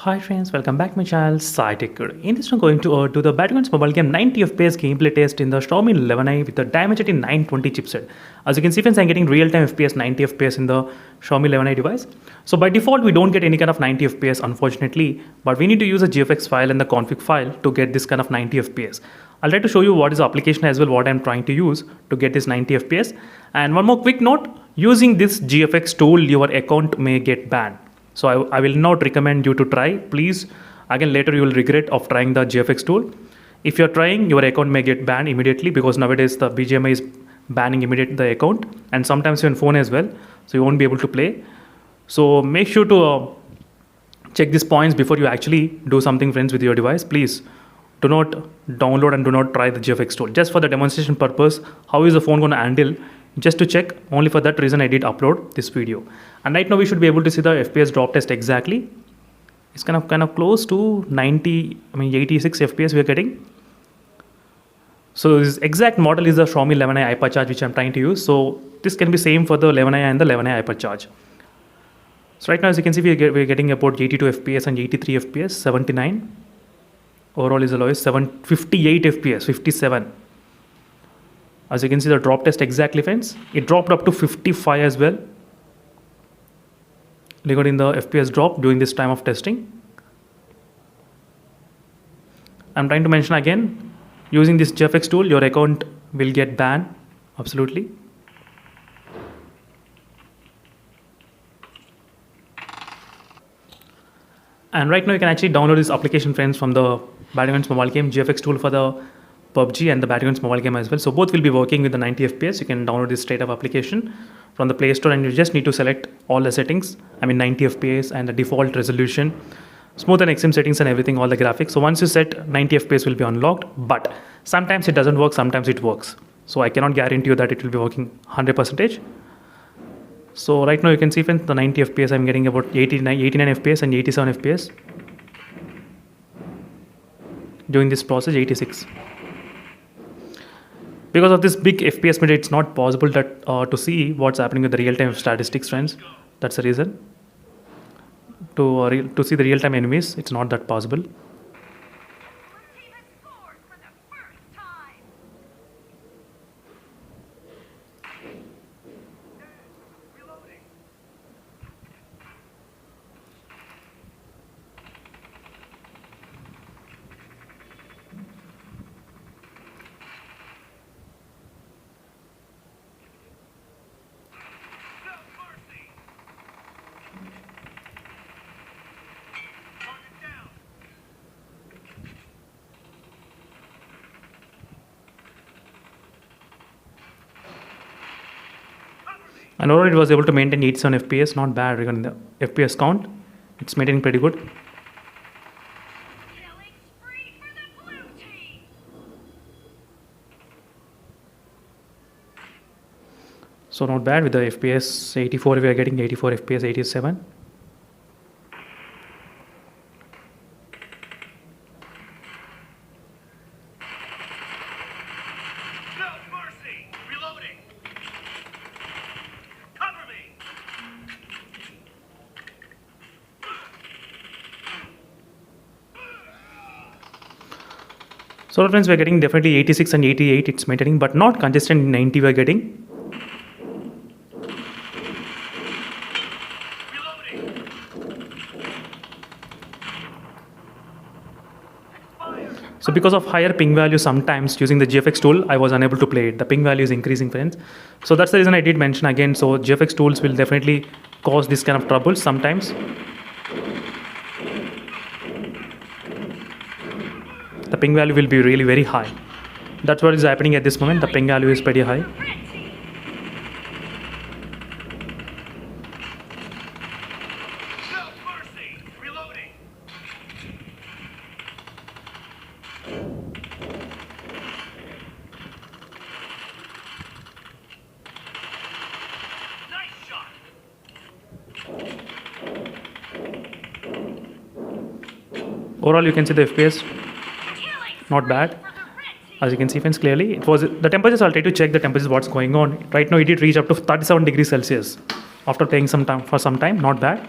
Hi friends, welcome back to my channel SciTech. In this one, I'm going to do the Battlegrounds mobile game 90 FPS gameplay test in the Xiaomi 11i with the Dimensity 920 chipset. As you can see friends, I'm getting real-time FPS 90 FPS in the Xiaomi 11i device. So by default, we don't get any kind of 90 FPS unfortunately, but we need to use a GFX file and the config file to get this kind of 90 FPS. I'll try to show you what is the application as well, what I'm trying to use to get this 90 FPS. And one more quick note, using this GFX tool, your account may get banned. So I will not recommend you to try. Please, again later you will regret of trying the GFX tool. If you're trying, your account may get banned immediately because nowadays the BGMI is banning immediately the account and sometimes your phone as well. So you won't be able to play. So make sure to check these points before you actually do something friends with your device. Please do not download and do not try the GFX tool. Just for the demonstration purpose, how is the phone going to handle? Just to check, only for that reason I did upload this video. And right now we should be able to see the FPS drop test exactly. It's kind of close to 86 FPS we are getting. So this exact model is the Xiaomi 11i Hypercharge which I'm trying to use. So this can be same for the 11i and the 11i Hypercharge. So right now as you can see we're getting about 82 FPS and 83 FPS, 79. Overall is the lowest, 758 FPS, 57. As you can see the drop test exactly friends, it dropped up to 55 as well regarding the FPS drop during this time of testing. I'm trying to mention again, using this GFX tool your account will get banned, absolutely. And right now you can actually download this application friends from the Battlegrounds mobile game GFX tool for the PUBG and the Battlegrounds mobile game as well. So both will be working with the 90 FPS. You can download this straight up application from the Play Store and you just need to select all the settings. 90 FPS and the default resolution, smooth and extreme settings and everything, all the graphics. So once you set 90 FPS will be unlocked, but sometimes it doesn't work, sometimes it works. So I cannot guarantee you that it will be working 100%. So right now you can see friends, the 90 FPS I'm getting about 89 FPS and 87 FPS. During this process 86. Because of this big FPS meter, it's not possible that to see what's happening with the real-time statistics, friends. That's the reason. To see the real-time enemies, it's not that possible. And overall it was able to maintain 87 FPS, not bad regarding the FPS count. It's maintaining pretty good. So not bad with the FPS 84, we are getting 84 FPS, 87. So friends, we're getting definitely 86 and 88, it's maintaining, but not consistent 90 we're getting. So because of higher ping value, sometimes using the GFX tool, I was unable to play it. The ping value is increasing friends. So that's the reason I did mention again. So GFX tools will definitely cause this kind of trouble sometimes. The ping value will be really very high. That's what is happening at this moment. The ping value is pretty high. Overall you can see the FPS not bad. As you can see friends clearly, it was the temperatures. I'll try to check the temperatures what's going on. Right now it did reach up to 37 degrees Celsius after playing for some time, not bad.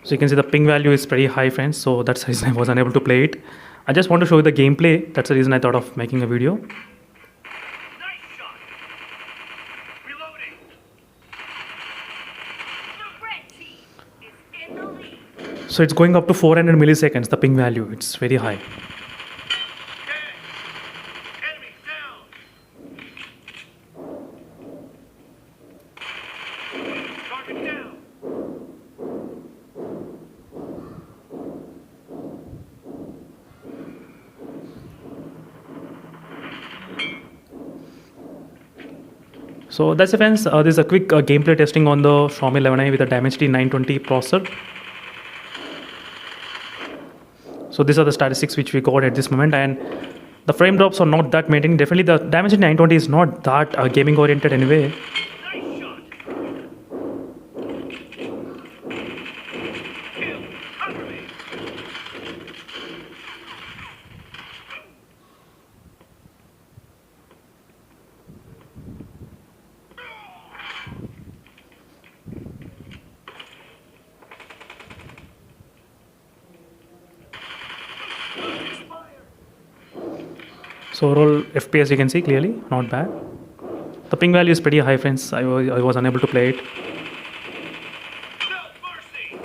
So you can see the ping value is pretty high, friends. So that's the reason I was unable to play it. I just want to show you the gameplay. That's the reason I thought of making a video. Nice shot. Reloading. The red team is in the lead. So it's going up to 400 milliseconds, the ping value. It's very high. Enemy down. Target down. So that's it, friends. This is a quick gameplay testing on the Xiaomi 11i with a Dimensity 920 processor. So these are the statistics which we got at this moment, and the frame drops are not that maintained. Definitely the Dimensity 920 is not that gaming oriented anyway. Nice shot. Kill. Cover me. So overall FPS you can see clearly, not bad. The ping value is pretty high, friends. I was unable to play it. No mercy.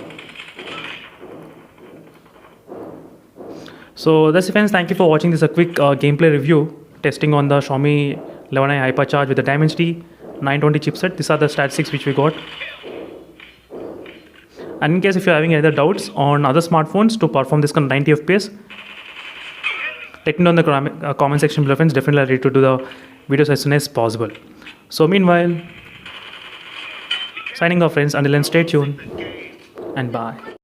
So that's it, friends. Thank you for watching this a quick gameplay review testing on the Xiaomi 11i Hypercharge with the Dimensity 920 chipset. These are the statistics which we got. And in case if you're having any other doubts on other smartphones to perform this kind of 90 FPS, let me know in the comment section below, friends. Definitely I'll ready to do the videos as soon as possible. So meanwhile, signing off, friends. Until then, stay tuned and bye.